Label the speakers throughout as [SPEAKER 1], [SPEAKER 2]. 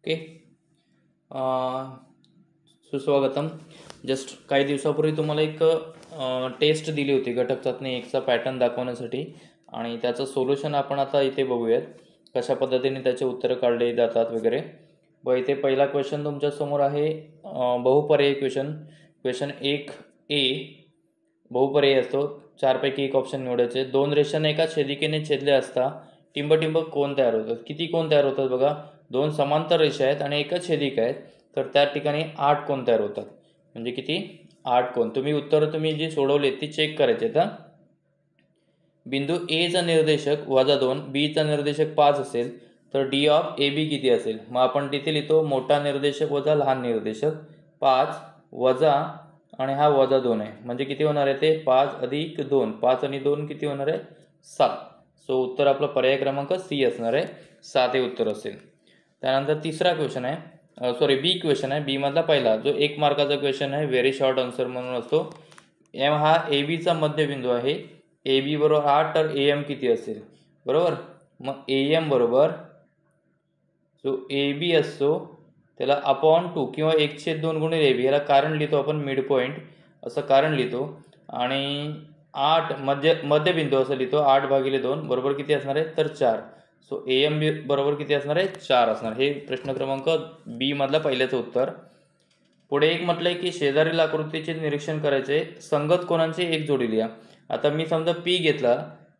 [SPEAKER 1] Okay. सुस्वागतम. Just काही दिवसापूर्वी तुम्हाला एक टेस्ट दिली होती घटक चाचणी एकचा पॅटर्न दाखवण्यासाठी आणि त्याचं सोल्युशन आपण आता इथे बघूयात. कशा पद्धतीने त्याचे उत्तरं काढले जातात वगैरे. इथे पहिला क्वेश्चन तुमच्यासमोर आहे बहुपर्यायी क्वेश्चन 1A. बहुपर्यायी असतो, 4पैकी एक ऑप्शन निवडायचे. 2 रेषांना एका छेदिकेने छेदले असता टिंब कोण तयार होतात. किती कोण तयार होतात बघा. 2 समांतर रेषा आहेत आणि एकच छेदिका आहेत, तर त्या ठिकाणी 8 कोण तयार होतात. म्हणजे किती? 8 कोण. तुम्ही जी सोडवली ती चेक करायची आहेत. बिंदू ए चा निर्देशक -2, बी चा निर्देशक 5 असेल तर डी ऑफ ए बी किती असेल. मग आपण तिथे लिहितो मोठा निर्देशक वजा लहान निर्देशक 5 वजा आणि हा -2 आहे. म्हणजे किती होणार आहे ते 5 अधिक 2. 5 आणि 2 किती होणार आहे 7. सो उत्तर आपलं पर्याय क्रमांक सी असणार आहे. 7 हे उत्तर असेल. त्यानंतर तिसरा क्वेश्चन आहे, बी क्वेश्चन आहे. बी मधला पहिला जो 1 मार्काचा क्वेश्चन आहे, व्हेरी शॉर्ट आन्सर म्हणून असतो. एम हा ए बीचा मध्यबिंदू आहे. ए बी बरोबर 8 तर ए एम किती असेल बरोबर. मग ए एम बरोबर जो ए बी असतो त्याला अपॉन 2 किंवा 1/2 गुणिले ए बी, याला कारण लिहितो आपण मिड पॉईंट असं कारण लिहितो. आणि 8 मध्यबिंदू असं लिहितो. 8/2 बरोबर किती असणार आहे तर 4. सो ए एम बी बरोबर किती असणार आहे 4 असणार. हे प्रश्न क्रमांक बी मधला पहिल्याचं उत्तर. पुढे एक म्हटलंय की शेजारील आकृतीचे निरीक्षण करायचे. संगत कोणांची एक जोडी लिहा. आता मी समजा पी घेतला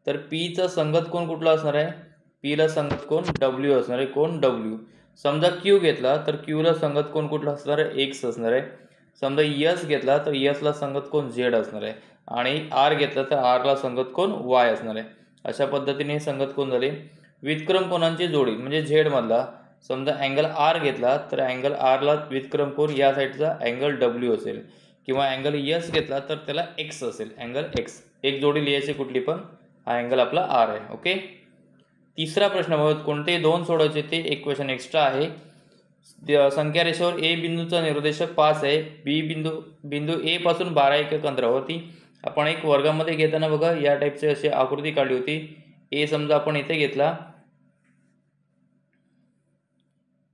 [SPEAKER 1] तर पीचा संगत कोण कुठला असणार आहे. पीला संगत कोण डब्ल्यू असणार आहे. कोण डब्ल्यू. समजा क्यू घेतला तर क्यूला संगत कोण कुठला असणार आहे एक्स असणार आहे. समजा यस घेतला तर यसला संगत कोण झेड असणार आहे. आणि आर घेतला तर आरला संगत कोण वाय असणार आहे. अशा पद्धतीने हे संगत कोण झाले. व्युत्क्रम कोणांची जोडी म्हणजे झेड मधला समजा अँगल आर घेतला तर अँगल आरला व्युत्क्रम कोण या साईडचा अँगल डब्ल्यू असेल. किंवा अँगल यस घेतला तर त्याला एक्स असेल, अँगल एक्स. एक जोडी लिहायची कुठली पण, हा अँगल आपला आर आहे. ओके. तिसरा प्रश्न बघा, कोणते 2 सोडवायचे ते एक क्वेश्चन एक्स्ट्रा आहे. संख्या रेषेवर ए बिंदूचा निर्देशक 5 आहे. बी बिंदू ए पासून 12 एकक अंतरावरती. आपण एक वर्गामध्ये घेताना बघा या टाईपची अशी आकृती काढली होती. ए समजा आपण इथे घेतला,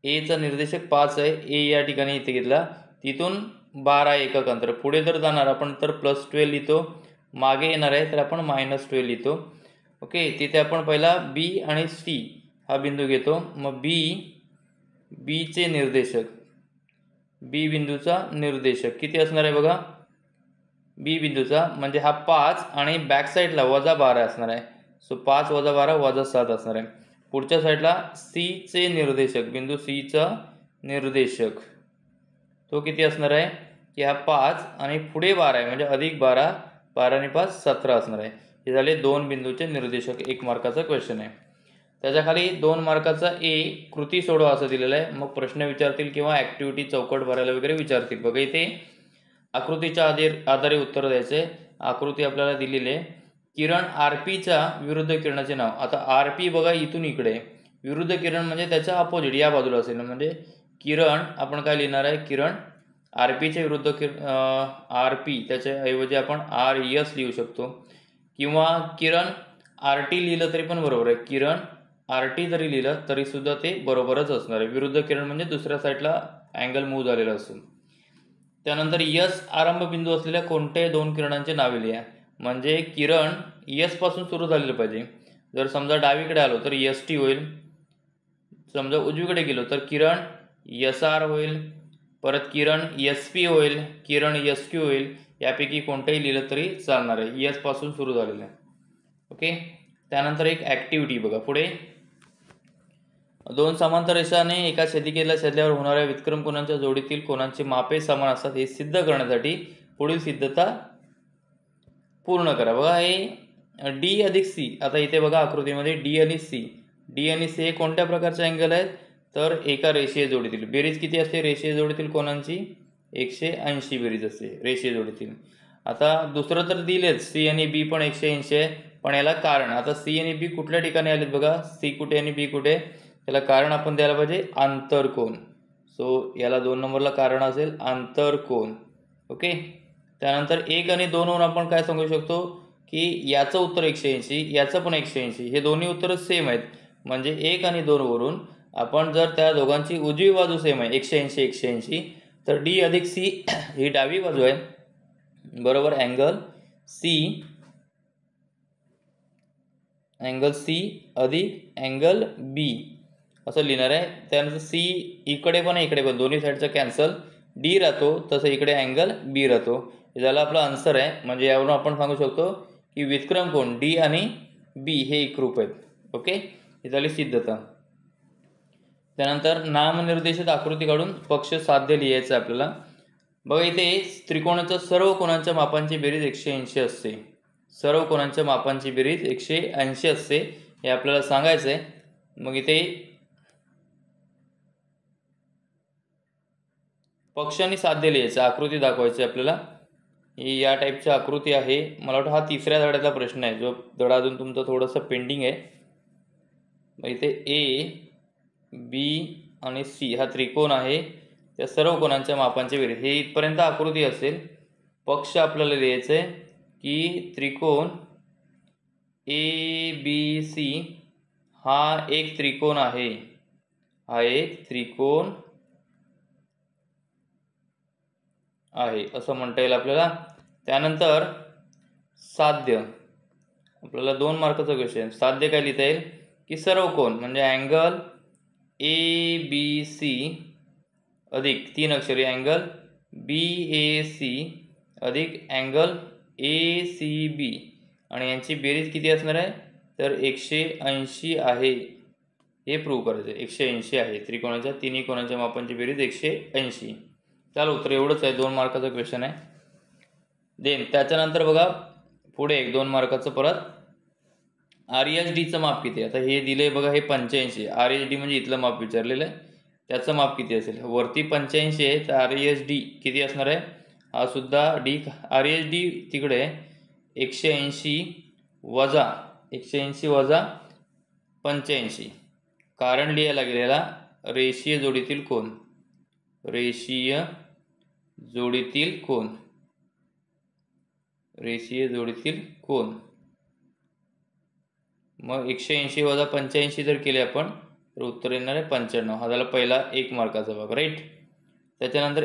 [SPEAKER 1] ए चा निर्देशक 5 आहे. ए या ठिकाणी इथे घेतला, तिथून 12 एकक अंतर. पुढे जर जाणार आपण तर +12 लिहितो. मागे येणार आहे तर आपण -12 लिहितो. ओके. तिथे आपण पहिला बी आणि सी हा बिंदू घेतो. मग बीचे निर्देशक, बी बिंदूचा निर्देशक किती असणार आहे बघा. बी बिंदूचा म्हणजे हा 5 आणि बॅक साईडला -12 असणार आहे. सो 5 - 12 -7 असणार आहे. पुढच्या साईडला सी चे निर्देशक, बिंदू सी चा निर्देशक तो किती असणार आहे की हा 5 आणि पुढे 12 आहे म्हणजे अधिक 12, 12 आणि 5 17 असणार आहे. हे झाले 2 बिंदूचे निर्देशक. 1 मार्काचा क्वेश्चन आहे. त्याच्या खाली 2 मार्काचा ए कृती सोडवा असं दिलेलं आहे. मग प्रश्न विचारतील किंवा ॲक्टिव्हिटी चौकट भरायला वगैरे विचारतील. बघा इथे आकृतीच्या आधारे उत्तर द्यायचे. आकृती आपल्याला दिलेली आहे. किरण आरपीच्या विरुद्ध किरणाचे नाव. आता आरपी बघा इथून इकडे, विरुद्ध किरण म्हणजे त्याच्या अपोजिट या बाजूला असेल. म्हणजे किरण आपण काय लिहिणार आहे, किरण आरपीच्या विरुद्ध आरपी त्याच्या ऐवजी आपण आर एस लिहू शकतो. किंवा किरण आर टी लिहिलं तरी पण बरोबर आहे. किरण आर टी जरी लिहिलं तरी सुद्धा ते बरोबरच असणार आहे. विरुद्ध किरण म्हणजे दुसऱ्या साईडला अँगल मूव्ह झालेला असतो. त्यानंतर यस आरंभ बिंदू असलेल्या कोणत्याही 2 किरणांचे नावे लिहा. म्हणजे किरण यस पासून सुरू झालेलं पाहिजे. जर समजा डावीकडे आलो तर एस टी होईल. समजा उजवीकडे गेलो तर किरण एस आर होईल. परत किरण एस पी होईल, किरण एस क्यू होईल. यापैकी कोणतंही लिहिलं तरी चालणार आहे. यस पासून सुरू झालेलं आहे. ओके. त्यानंतर एक ॲक्टिव्हिटी बघा पुढे. 2 समांतर रेषाने एका छेदिकेला छेदल्यावर होणाऱ्या व्युत्क्रम कोनांच्या जोडीतील कोनांची मापे समान असतात हे सिद्ध करण्यासाठी पुढील सिद्धता पूर्ण करा. बघा हे डी अधिक सी. आता इथे बघा आकृतीमध्ये डी आणि सी हे कोणत्या प्रकारचे अँगल आहेत तर एका रेषीय जोडीतील. बेरीज किती असते रेषीय जोडीतील कोनांची 180 बेरीज असते रेषीय जोडीतील. आता दुसरं तर दिलेच, सी आणि बी पण 180 आहे. पण याला कारण, आता सी आणि बी कुठल्या ठिकाणी आलेत बघा. सी कुठे आणि बी कुठे, त्याला कारण आपण द्यायला पाहिजे आंतरकोन. सो याला 2 नंबरला कारण असेल आंतरकोन. ओके. त्यानंतर 1 आणि 2 वरून आपण काय सांगू शकतो की याचं उत्तर 180, याचं पण 180. हे दोन्ही उत्तरं सेम आहेत. म्हणजे 1 आणि 2 वरून आपण जर त्या दोघांची उजवी बाजू सेम आहे 180 180 तर डी अधिक सी ही डावी बाजू आहे बरोबर अँगल सी अधिक अँगल बी असं लिहिणार आहे। त्यानंतर सी इकडे पण इकडे पण दोन्ही साईडचा कॅन्सल, डी राहतो तसं इकडे अँगल बी राहतो। हे झालं आपला आन्सर आहे। म्हणजे यावरून आपण सांगू शकतो की व्युत्क्रम कोन डी आणि बी हे एकरूप आहेत। ओके, ही झाली सिद्धता। त्यानंतर नामनिर्देशित आकृती काढून पक्ष साध्य लिहायचं आपल्याला। बघा इथे त्रिकोणाच्या सर्व कोणांच्या मापांची बेरीज 180 असते, सर्व कोणांच्या मापांची बेरीज 180 असते हे आपल्याला सांगायचं आहे। मग इथे पक्षांनी साध्य लिहायचं, आकृती दाखवायची आपल्याला। ही या टाईपची आकृती आहे। मला वाटतं हा तिसऱ्या धड्याचा प्रश्न आहे, जो धडा अजून तुमचा थोडंसं पेंडिंग आहे। मग इथे ए बी आणि सी हा त्रिकोण आहे, त्या सर्व कोणांच्या मापांची बेरीज, हे इथपर्यंत आकृती असेल। पक्ष आपल्याला लिहायचं आहे की त्रिकोण ए बी सी हा एक त्रिकोण आहे, हा एक त्रिकोण आहे असं म्हणता येईल आपल्याला। त्यानंतर साध्य, आपल्याला 2 मार्काचा क्वेश्चन। साध्य काय लिहिता येईल की सर्व कोण म्हणजे अँगल ए बी सी अधिक 3 अक्षरी अँगल बी ए सी अधिक अँगल ए सी बी आणि यांची बेरीज किती असणार आहे तर 180 आहे, हे प्रूव्ह करायचं आहे। 180 आहे, त्रिकोणाच्या तिन्ही कोणाच्या मापांची बेरीज 180। चला उत्तर एवढंच आहे, 2 मार्काचा क्वेश्चन आहे। देन त्याच्यानंतर बघा पुढे 2 मार्काचं परत RHDचं माप किती आहे। आता हे दिले बघा, हे 85, RHD म्हणजे इथलं माप विचारलेलं आहे, त्याचं माप किती असेल। वरती 85 आहे तर RHD किती असणार आहे, हा सुद्धा डी RHD तिकडे 180 वजा 85, कारण लिहायला गेलेला रेषीय जोडीतील कोन, रेषीय जोडीतील कोन, रेषीय जोडीतील कोन। मग 180 वजा 85 जर केले आपण तर उत्तर येणार आहे 95। हा झाला पहिला 1 मार्काचा भाग, राईट। त्याच्यानंतर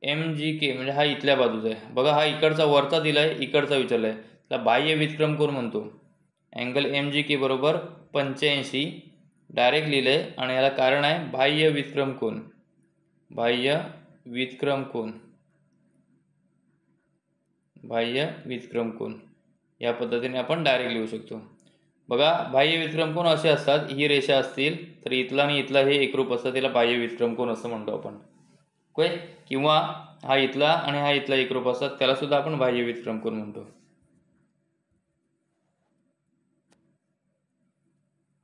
[SPEAKER 1] MGK म्हणजे हा इथल्या बाजूचा आहे बघा, हा इकडचा वरचा दिलाय, इकडचा विचारलाय, त्याला बाह्य व्युत्क्रम कोन म्हणतो। अँगल MGK बरोबर 85 डायरेक्ट लिहिलंय आणि याला कारण आहे बाह्य व्युत्क्रम कोन, बाह्य व्युत्क्रम कोन, बाह्य व्युत्क्रम कोन या पद्धतीने आपण डायरेक्ट लिहू शकतो। बघा बाह्य व्युत्क्रम कोन असे असतात, ही रेषा असतील तर इथला आणि इथला हे एकरूप असतं, त्याला बाह्य व्युत्क्रम कोन असं म्हणतो आपण। ओके, किंवा हा इथला आणि हा इथला एकरूप असतात, त्याला सुद्धा आपण बाह्य व्युत्क्रम कोन म्हणतो।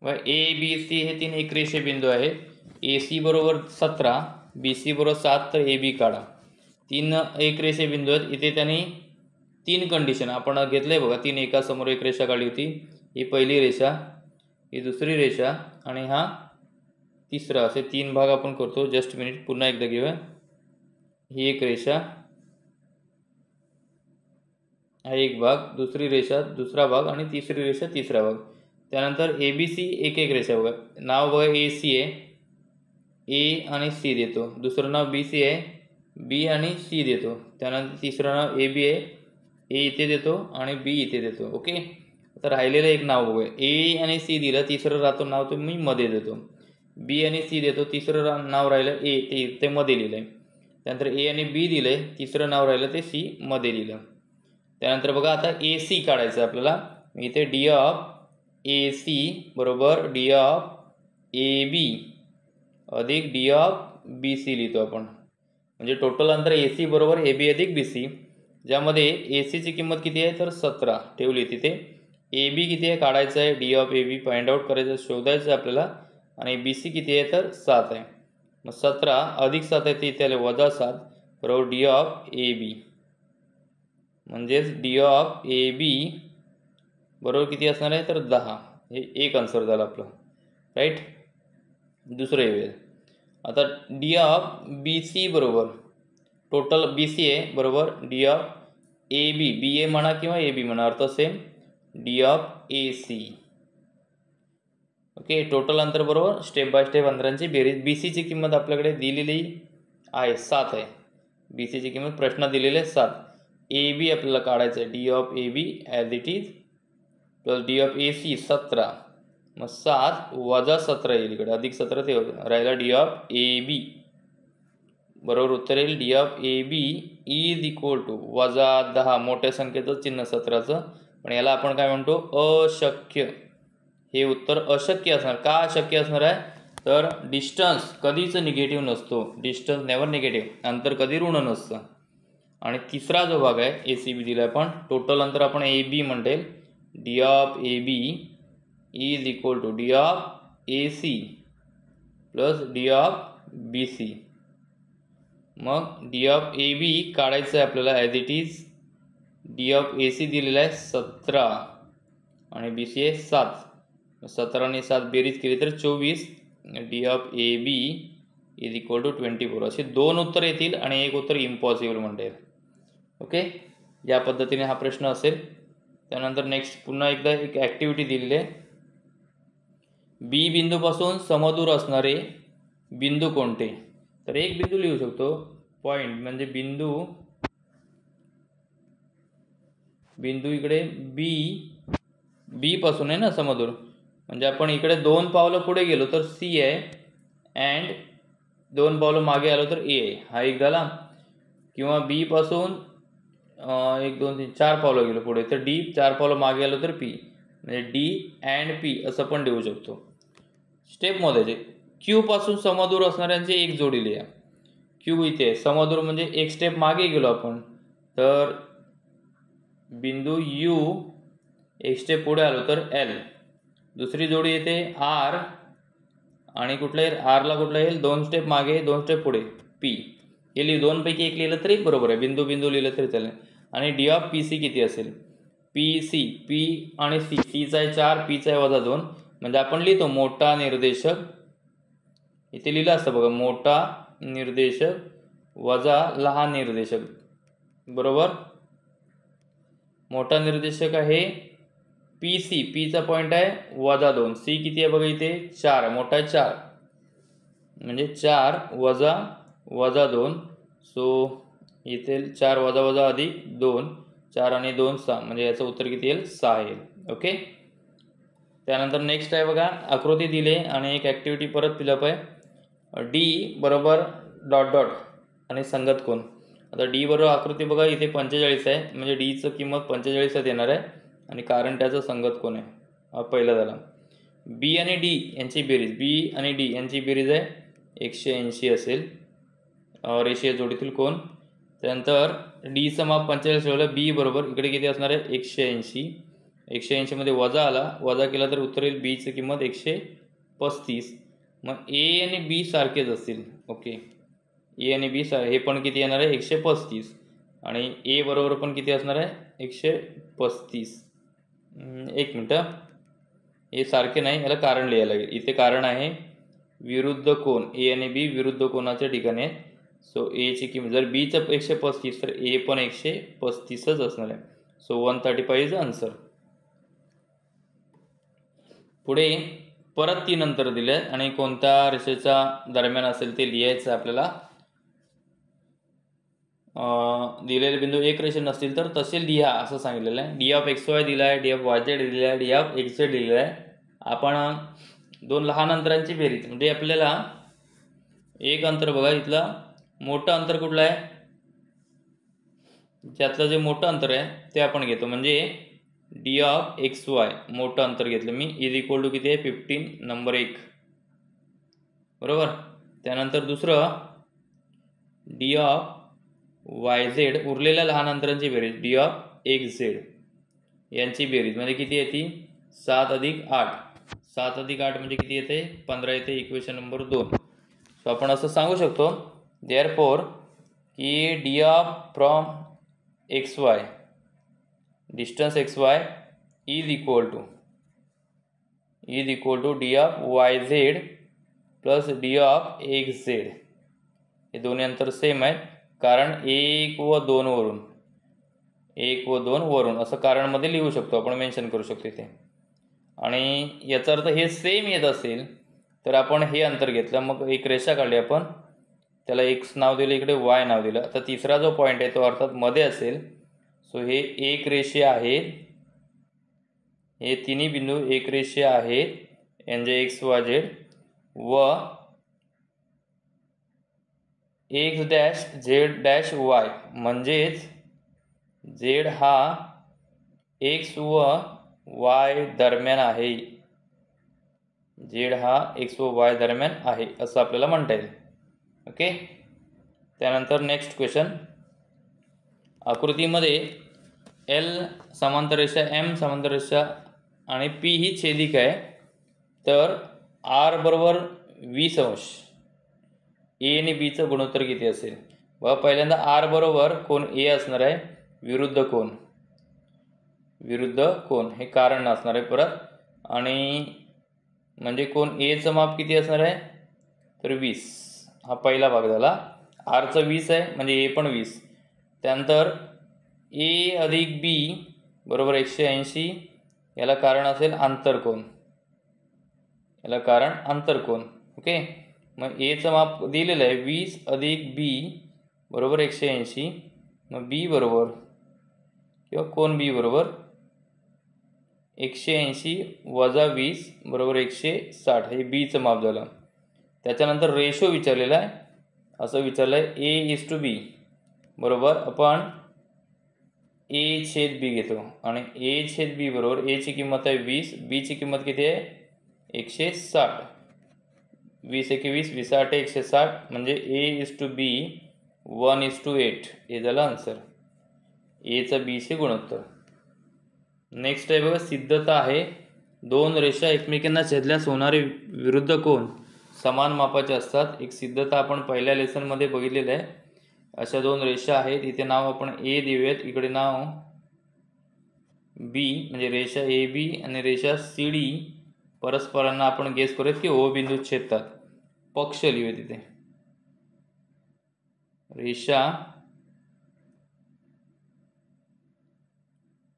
[SPEAKER 1] ए बी सी हे 3 एकरेषीय बिंदू आहेत। AC बरोबर 17, BC बरोबर 7 तर AB काढा। 3 एकरेषीय बिंदू आहेत, इथे त्यांनी 3 कंडिशन आपण घेतले बघा। 3 एका समोर एक रेषा काढली होती, ही पहिली रेषा, ही दुसरी रेषा आणि हा तिसरा, असे 3 भाग आपण करतो। जस्ट मिनिट, पुन्हा एकदा घेऊया। ही एक रेषा, हा एक भाग, दुसरी रेषा दुसरा भाग आणि तिसरी रेषा तिसरा भाग। त्यानंतर ABC एक रेषा बघा, नाव बघा AC आहे, A आणि C देतो। दुसरं नाव BC आहे, B आणि C देतो। त्यानंतर तिसरं नाव AB आहे, A इथे देतो आणि B इथे देतो। ओके, आता राहिलेलं एक नाव बघूया। A आणि C दिलं, तिसरं राहतो नाव तो मी मध्ये देतो। B आणि C देतो, तिसरं नाव राहिलं A, ते मध्ये लिहिलंय। त्यानंतर A आणि B दिलंय, तिसरं नाव राहिलं ते C मध्ये लिहिलं। त्यानंतर बघा आता AC काढायचं आपल्याला। इथे D ऑफ AC बरोबर D ऑफ AB अधिक D ऑफ BC लिहितो आपण। म्हणजे टोटल अंतर AC बरोबर AB अधिक BC, ज्यामध्ये AC ची किंमत किती आहे तर 17 ठेवली तिथे। AB किती आहे काढायचं आहे, D of AB find out करायचं, शोधायचं आपल्याला, आणि BC किती आहे तर 7 आहे। मग 17 अधिक 7 आहे ते इथे आले वजा 7 बरोबर D ऑफ AB, म्हणजेच D ऑफ AB बरोबर किती असणार आहे तर 10। हे एक आन्सर झालं आपलं, राईट। दुसरं येऊया आता, D ऑफ BC बरोबर टोटल BC आहे बरोबर D ऑफ AB, BA म्हणा किंवा AB म्हणा, अर्थ same, D of AC okay, total अंतर बरोबर स्टेप बाय स्टेप अंतरांची बेरीज. बी सीची किंमत आपल्याकडे दिलेली आहे 7 आहे. बी सीची किंमत प्रश्न दिलेले आहे 7. ए बी आपल्याला काढायचं आहे. D of A B as it is plus D of A C 17. मग 7 वजा 17 येईल इकडे, अधिक 17 ते राहिला डी ऑफ ए बी. बरोबर उत्तर येईल D of A B is equal to वजा 10. मोठ्या संख्येचं चिन्ह 17चं, पण याला आपण काय म्हणतो, अशक्य. हे उत्तर अशक्य असणार. का अशक्य असणार आहे, तर डिस्टन्स कधीच निगेटिव्ह नसतो. डिस्टन्स नेवर निगेटिव्ह, अंतर कधी ऋण नसतं. आणि तिसरा जो भाग आहे ए सी बी दिला आहे, पण टोटल अंतर आपण ए बी म्हणेल. D of A B is equal to D of A C plus D of B C. मग डी ऑफ ए बी काढायचं आहे आपल्याला as it is. D of A C दिलेला आहे 17 आणि बी सी आहे 7. 17 आणि 7 बेरीज केली तर 24. D of A B is equal to 24. असे 2 उत्तर येतील आणि एक उत्तर इम्पॉसिबल म्हणता येईल. ओके, या पद्धतीने हा प्रश्न असेल. त्यानंतर नेक्स्ट पुन्हा एकदा एक ॲक्टिव्हिटी दिलेली आहे. बी बिंदूपासून समदूर असणारे बिंदू कोणते. तर एक बिंदू लिहू शकतो, पॉईंट म्हणजे बिंदू इकडे बी पासून आहे ना समदूर, म्हणजे आपण इकडे 2 पावलं पुढे गेलो तर सी आहे अँड 2 पावलं मागे आलो तर ए आहे. हा एक झाला. किंवा बी पासून 1 2 3 4 पावलं गेलो पुढे तर डी, 4 पावलं मागे आलो तर पी, म्हणजे डी अँड पी असं पण देऊ शकतो. स्टेपमध्ये क्यू पासून समदूर असणाऱ्यांची एक जोडी लिहा. क्यू इथे आहे, समदूर म्हणजे एक स्टेप मागे गेलो आपण तर बिंदू यू, एक स्टेप पुढे आलो तर एल. दुसरी जोडी येते आर आणि कुठला येईल, आरला कुठला येईल, 2 स्टेप मागे 2 स्टेप पुढे पी. हे लिहि, 2 पैकी एक लिहिलं तरी बरोबर आहे, बिंदू लिहिलं तरी चालेल. आणि डी ऑफ पी सी किती असेल, पी सी, पी आणि सी, सीचा आहे 4, पीचा आहे वजा 2. म्हणजे आपण लिहितो मोठा निर्देशक, इथे लिहिलं असतं बघा, मोठा निर्देशक वजा लहान निर्देशक. बरोबर, मोठा निर्देशक आहे पी सी, पीचा पॉईंट आहे वजा 2. सी किती आहे बघा इथे 4, मोठा आहे 4, म्हणजे 4 वजा 2. सो इथे 4 वजा अधिक 2, 4 आणि 2 6, म्हणजे याचं उत्तर किती येईल 6 येईल. ओके, त्यानंतर नेक्स्ट आहे बघा, आकृती दिले आणि एक ॲक्टिव्हिटी परत फिलअप आहे. डी बरोबर डॉट डॉट आणि संगत कोण. आता डी बरोबर आकृती बघा इथे 45 आहे, म्हणजे डीचं किंमत 45 येणार आहे आणि कारण त्याचं संगत कोण आहे. हा पहिला झाला. बी आणि डी यांची बेरीज, बी आणि डी यांची बेरीज आहे 180 असेल, रेषीय जोडीतील कोण. त्यानंतर डीचं माप 45 ठेवलं, बी बरोबर इकडे किती असणार आहे 180. 180 मध्ये वजा केला तर उत्तर येईल बीची किंमत 135. मग ए आणि बी सारखेच असतील. ओके, ए आणि बी हे पण किती येणार आहे 135 आणि ए बरोबर पण किती असणार आहे 135. एक मिनटं, हे सारखे नाही, याला कारण लिहायला लागेल. इथे कारण आहे विरुद्ध कोण, ए आणि बी विरुद्ध कोणाच्या ठिकाणी आहेत. सो एची किंमत जर बीचं 135 तर ए पण 135च असणार आहे. So 135 is answer. पुढे परत 3 अंतर दिले आणि कोणत्या रेषेच्या दरम्यान असेल ते लिहायचं आपल्याला. दिलेले बिंदू एक रेषे नसतील तर तसे लिहा असं सांगितलेलं आहे. डी ऑफ एक्स वाय दिला आहे, डी ऑफ वाय झेड दिलेला आहे, डी ऑफ एक्स झेड दिलेला आहे. आपण 2 लहान अंतरांची बेरीज, म्हणजे आपल्याला एक अंतर बघा, इथला मोठं अंतर कुठलं आहे, त्यातलं जे मोठं अंतर आहे ते आपण घेतो. म्हणजे डी ऑफ एक्स वाय मोठं अंतर घेतलं मी, इज इक्वल टू किती आहे 15, नंबर 1. बरोबर, त्यानंतर दुसरं डी ऑफ वाय झेड, उरलेल्या लहान अंतरांची बेरीज डी ऑफ एक्स झेड यांची बेरीज म्हणजे किती येते 7 अधिक 8. 7 अधिक 8 म्हणजे किती येते 15 येते, इक्वेशन नंबर 2. सो आपण असं सांगू शकतो देअरफॉर की D of from X Y, distance X Y is equal to D of Y Z plus D of X Z. हे दोन्ही अंतर सेम आहेत, कारण 1 व 2 वरून असं कारणमध्ये लिहू शकतो आपण, मेन्शन करू शकतो इथे. आणि याचा अर्थ हे सेम येत असेल तर आपण हे अंतर घेतलं, मग एक रेषा काढली आपण, त्याला एक्स नाव दिलं, इकडे वाय नाव दिलं. आता तिसरा जो पॉईंट आहे तो अर्थात मध्ये असेल. सो हे एक रेषीय आहेत, हे तिन्ही बिंदू एक रेषीय आहेत, म्हणजे एक्स वाय झेड, व x dash Z dash Y, म्हणजेच झेड हा एक्स व वाय दरम्यान आहे, झेड हा एक्स व वाय दरम्यान आहे असं आपल्याला म्हणता येईल. ओके. त्यानंतर नेक्स्ट क्वेश्चन. आकृतीमध्ये एल समांतर रेषा, एम समांतर रेषा आणि पी ही छेदिका आहे. तर आर बरोबर 20 अंश, ए आणि बीचं गुणोत्तर किती असेल? बघा, पहिल्यांदा आर बरोबर कोण ए असणार आहे, विरुद्ध कोण हे कारण असणार आहे परत. आणि म्हणजे कोण एचं माप किती असणार आहे तर 20. हा पहिला भाग झाला. आरचं 20 आहे म्हणजे ए पण 20. त्यानंतर ए अधिक बी बरोबर 180. याला कारण असेल आंतरकोन, याला कारण आंतरकोन. ओके. मग एचं माप दिलेलं आहे 20 अधिक बी बरोबर 180. मग बी बरोबर किंवा कोन बी बरोबर 180 वजा 20 बरोबर 160. हे बीचं माप झालं. त्याच्यानंतर रेशो विचारलेला आहे, असं विचारलं आहे A:B बरोबर आपण A/B घेतो आणि A/B बरोबर एची किंमत आहे 20, बीची किंमत किती आहे 160. 20 × 20 20 8 160 म्हणजे A:B 1:8 हे झालं आन्सर. एचं बीचे गुणोत्तर. नेक्स्ट आहे बघा, सिद्धता आहे. दोन रेषा एकमेकांना छेदल्यास होणारे विरुद्ध कोन समान मापाचे असतात. एक सिद्धता आपण पहिल्या लेसनमध्ये बघितलेलं आहे. अशा दोन रेषा आहेत, इथे नाव आपण ए देऊयात, इकडे नाव बी, म्हणजे रेषा ए बी आणि रेषा सी डी परस्परांना आपण गेस करूयात की ओ बिंदू छेदतात. पक्ष लिहूया तिथे. रेषा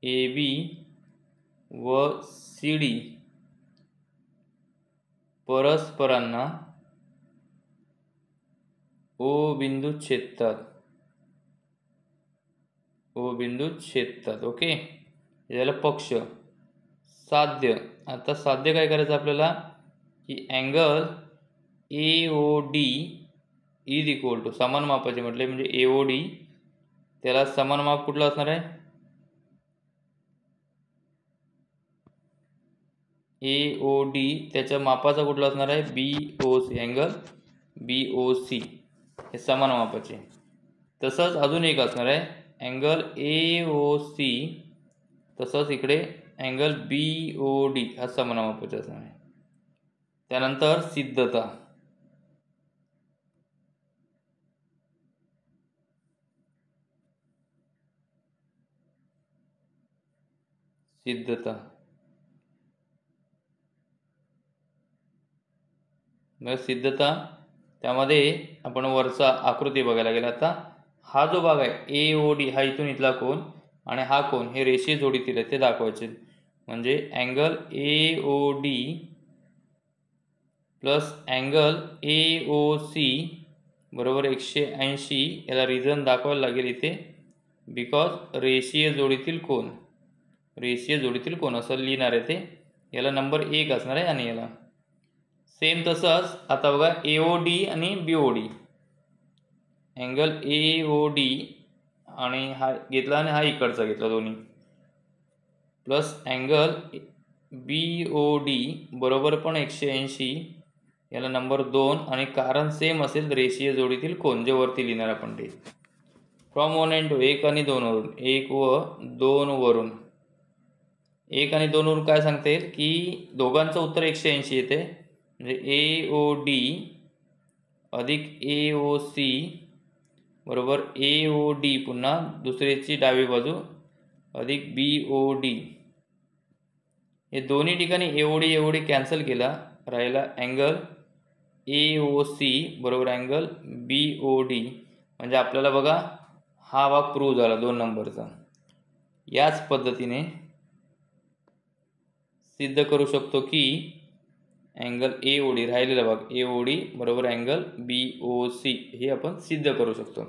[SPEAKER 1] ए बी व सी डी परस्परांना ओ बिंदू छेदतात. ओके. याला पक्ष. साध्य. आता साध्य काय करायचं आपल्याला की angle AOD is equal to, समान मापाचे म्हटले म्हणजे AOD, त्याला समान माप कुठलं असणार आहे AOD, त्याच्या मापाचा कुठला असणार आहे BOC, अँगल BOC हे समान मापाचे. तसंच अजून एक असणार आहे अँगल AOC, तसंच इकडे अँगल BOD हा समान मापाचा असणार आहे. त्यानंतर सिद्धता. सिद्धता त्यामध्ये आपण वरचा आकृती बघायला गेला. आता हा जो भाग आहे AOD हा इथून इथला कोन आणि हा कोन हे रेषीय जोडीतील आहे ते दाखवायचे. म्हणजे angle AOD plus angle AOC बरोबर 180. याला रिझन दाखवायला लागेल इथे, बिकॉज रेषीय जोडीतील कोन असं लिहिणार आहे ते. याला नंबर 1 असणार आहे आणि याला सेम तसंच. आता बघा AOD आणि BOD, अँगल AOD आणि हा घेतला आणि हा इकडचा घेतला दोन्ही, प्लस अँगल BOD बरोबर पण 180. याला नंबर 2 आणि कारण सेम असेल रेषीय जोडीतील कोन जे वरती लिहिणार आपण ते. फ्रॉम 1 and 2, 1 आणि 2 वरून, 1 व 2 वरून. 1 आणि 2 वरून काय सांगता येईल की दोघांचं उत्तर 180 येते. म्हणजे AOD अधिक AOC बरोबर AOD पुन्हा दुसऱ्याची डावी बाजू अधिक BOD. हे दोन्ही ठिकाणी AOD कॅन्सल केला, राहिला अँगल AOC बरोबर अँगल BOD. म्हणजे आपल्याला बघा हा भाग प्रूव्ह झाला 2 नंबरचा. याच पद्धतीने सिद्ध करू शकतो की अँगल ए ओ डी राहिलेला भाग ए ओ डी बरोबर अँगल बी ओ सी हे आपण सिद्ध करू शकतो.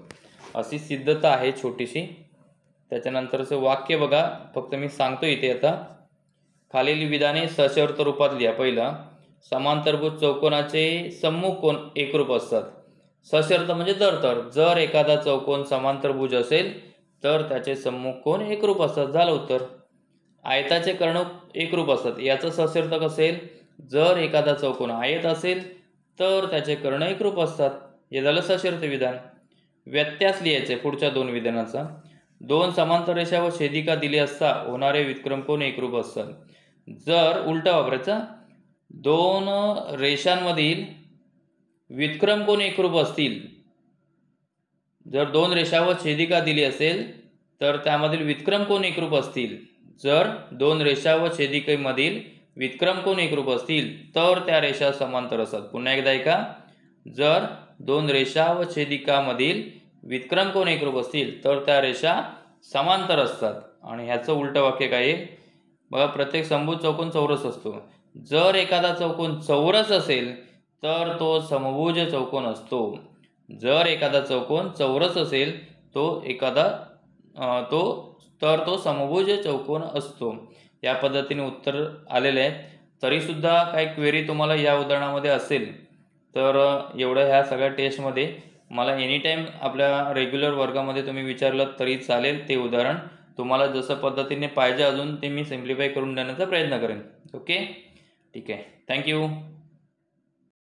[SPEAKER 1] अशी सिद्धता आहे छोटीशी. त्याच्यानंतरचं वाक्य बघा, फक्त मी सांगतो इथे आता. खालील विधाने सशर्त रूपात लिहा. पहिला, समांतरभुज चौकोनाचे सम्मुख कोन एकरूप असतात. सशर्त म्हणजे जर एखादा चौकोन समांतरभुज असेल तर त्याचे सम्मुख कोन एकरूप असतात. झालं उत्तर. आयताचे कर्ण एकरूप असतात. याचं सशर्त कसं असेल, जर एखादा चौकोन आयत असेल तर त्याचे कर्ण एकरूप असतात. हे झालं सशर्त विधान. व्यत्यास लिहायचे पुढच्या दोन विधानाचा. दोन समांतर रेषा व छेदिका दिली असता होणारे व्युत्क्रम कोन एकरूप असतात. जर उलटा वापरायचा, दोन रेषांमधील व्युत्क्रम कोन एकरूप असतील. जर दोन रेषा व छेदिका दिली असेल तर त्यामधील व्युत्क्रम कोन एकरूप असतील. जर दोन रेषा व छेदिकेमधील व्युत्क्रम कोन एकरूप असतील तर त्या रेषा समांतर असतात. पुन्हा एकदा ऐका, जर दोन रेषा व छेदिकामधील व्युत्क्रम कोन एकरूप असतील तर त्या रेषा समांतर असतात. आणि ह्याचं उलटं वाक्य काय आहे बघा, प्रत्येक समभुज चौकोन चौरस असतो. जर एखादा चौकोन चौरस असेल तर तो समभुज चौकोन असतो. जर एखादा चौकोन चौरस असेल तो समभुज चौकोन असतो. या पद्धतीने उत्तर आलेले आहे. तरीसुद्धा काही क्वेरी तुम्हाला या उदाहरणामध्ये असेल तर एवढ्या ह्या सगळ्या टेस्टमध्ये मला एनी टाईम आपल्या रेग्युलर वर्गामध्ये तुम्ही विचारलं तरी चालेल. ते उदाहरण तुम्हाला जसं पद्धतीने पाहिजे अजून ते मी सिम्प्लिफाय करून देण्याचा प्रयत्न करेन. ओके, ठीक आहे. थँक्यू.